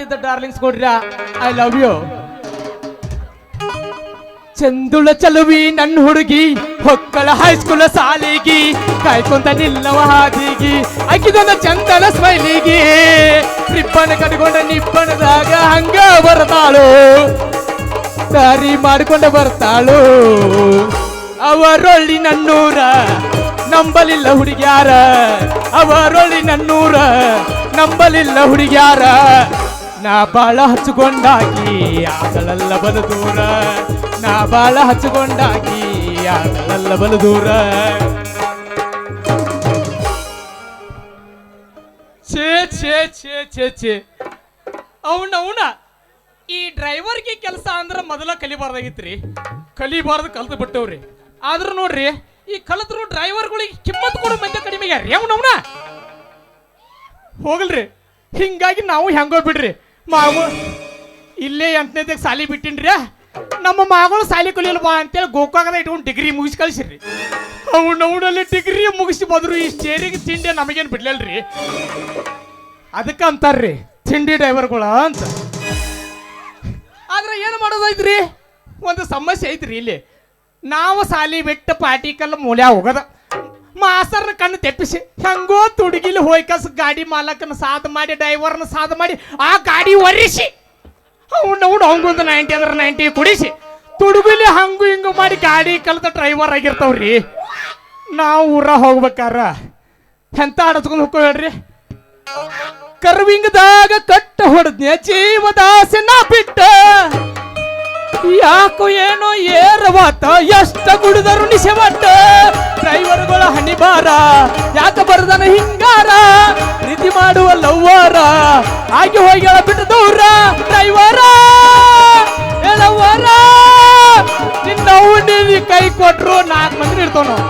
ಹಾಕಿದ್ದ darlings ಕೊಡ್ರ I love you. ಚಂದುಳ ಚಲುವಿ ನನ್ನ ಹುಡುಗಿ ಹೊಕ್ಕಳ ಹೈಸ್ಕೂಲ್ ಸಾಲಿಗಿ ಕಾಯ್ಕೊಂತ ನಿಲ್ಲವ ಹಾದಿಗಿ ಆಕಿದೊಂದ ಚಂದನ ಸ್ಮೈಲಿಗಿ ರಿಬ್ಬನ್ ಕಟ್ಕೊಂಡ ನಿಬ್ಬಣದಾಗ ಹಂಗ ಬರ್ತಾಳು ದಾರಿ ಮಾಡ್ಕೊಂಡ ಬರ್ತಾಳು. ಅವರೊಳ್ಳಿ ನನ್ನೂರ ನಂಬಲಿಲ್ಲ ಹುಡುಗ್ಯಾರ, ಅವರೊಳ್ಳಿ ನನ್ನೂರ ನಂಬಲಿಲ್ಲ ಹುಡುಗ್ಯಾರ. ನಾ ಬಾಳ ಹಚ್ಚಿಕೊಂಡಾಗಿ ಆಗಲಲ್ಲ ಬಲು ದೂರ, ನಾ ಬಾಳ ಹಚ್ಚಿಕೊಂಡಾಗಿ ಆಗಲಲ್ಲ ಬಲು ದೂರ. ಛೇ ಛೇ ಛೇ ಛೇ ಛೇ ಅವನ ಈ ಡ್ರೈವರ್ಗೆ ಕೆಲಸ ಅಂದ್ರೆ ಮೊದಲ ಕಲಿಬಾರ್ದಾಗಿತ್ರಿ, ಕಲಿಬಾರ್ದು ಕಲ್ತು ಬಿಟ್ಟವ್ರಿ. ಆದ್ರೂ ನೋಡ್ರಿ ಈ ಕಲಿತರು ಡ್ರೈವರ್ಗಳಿಗೆ ಕಿಮ್ಮತ್ ಕೊಡೋ ಮಂದಿ ಕಡಿಮೆ ಯಾರಿ ಅವನವನ ಹೋಗಲ್ರಿ. ಹಿಂಗಾಗಿ ನಾವು ಹೆಂಗೋ ಬಿಡ್ರಿ ಮಾವು ಇಲ್ಲೇ 8ನೇದಾಗ ಸಾಲಿ ಬಿಟ್ಟಿನ್ರಿ. ನಮ್ಮ ಮಗಳು ಸಾಲಿ ಕಲಿಯಲ್ಲ ಬಾ ಅಂತೇಳಿ ಗೋಕಾಕದ ಇಟ್ಕೊಂಡು ಡಿಗ್ರಿ ಮುಗಿಸಿ ಕಳಿಸಿರಿ. ಅವನಲ್ಲಿ ಡಿಗ್ರಿ ಮುಗಿಸಿ ಬಂದ್ರು ಈ ಸ್ಟೇರಿಂಗ್ ತಿಂಡಿ ನಮಗೇನು ಬಿಡ್ಲಲ್ರಿ. ಅದಕ್ಕೆ ಅಂತಾರ್ರಿ ತಿಂಡಿ ಡ್ರೈವರ್ಗಳ ಅಂತ. ಆದ್ರೆ ಏನು ಮಾಡೋದೈತ್ರಿ, ಒಂದು ಸಮಸ್ಯೆ ಐತ್ರಿ ಇಲ್ಲಿ. ನಾವು ಸಾಲಿ ಬಿಟ್ಟು ಪಾಟಿಕಲ್ಲ ಮೂಲ್ಯ ಹೋಗೋದ ಮಾಸ್ತರ್ನ ಕಣ್ಣು ತೆಪ್ಪಿಸಿ ಹೆಂಗೋ ತುಡುಗಿಲಿ ಹೋಯ್ಕಸ್ ಗಾಡಿ ಮಾಲಕನ ಸಾಧ್ ಮಾಡಿ ಡ್ರೈವರ್ನ ಸಾಧ್ ಮಾಡಿ ಆ ಗಾಡಿ ಒರೆಸಿ ಅವಂಗೊಂದು 90 ಅಂದ್ರೆ 90 ಕುಡಿಸಿ ತುಡುಗಿಲಿ ಹಂಗು ಹಿಂಗು ಮಾಡಿ ಗಾಡಿ ಕಲ್ತ ಡ್ರೈವರ್ ಆಗಿರ್ತಾವ್ರಿ. ನಾವು ಊರ ಹೋಗ್ಬೇಕಾರ ಎಂತ ಆಡಸ್ಕೊಂಡು ಹೋಗ್ಕೋ ಹೇಳ್ರಿ. ಕರ್ವಿಂಗದಾಗ ಕಟ್ಟ ಹೊಡೆದ್ನೆ ಜೀವದಾಸೆ ನಾ ಬಿಟ್ಟ, ಯಾಕೋ ಏನೋ ಏರವಾತ ಎಷ್ಟ ಕುಡಿದರು ನಿಶೆವಟ್ಟ. ಡ್ರೈವರ್ಗಳ ಹಣಿಬಾರ ಯಾಕ ಬರ್ದನ ಹಿಂಗಾರ, ಪ್ರೀತಿ ಮಾಡುವ ಲವ್ವಾರ ಆಗಿ ಹೋಗಿ ಬಿಟ್ಟು ದೂರ. ಡ್ರೈವರ ಹೇಳವ್ವಾರ ನಿನ್ನ ಕೈ ಕೊಟ್ರು 4 ಮಂದಿ ಇರ್ತಾವ ನಾವು.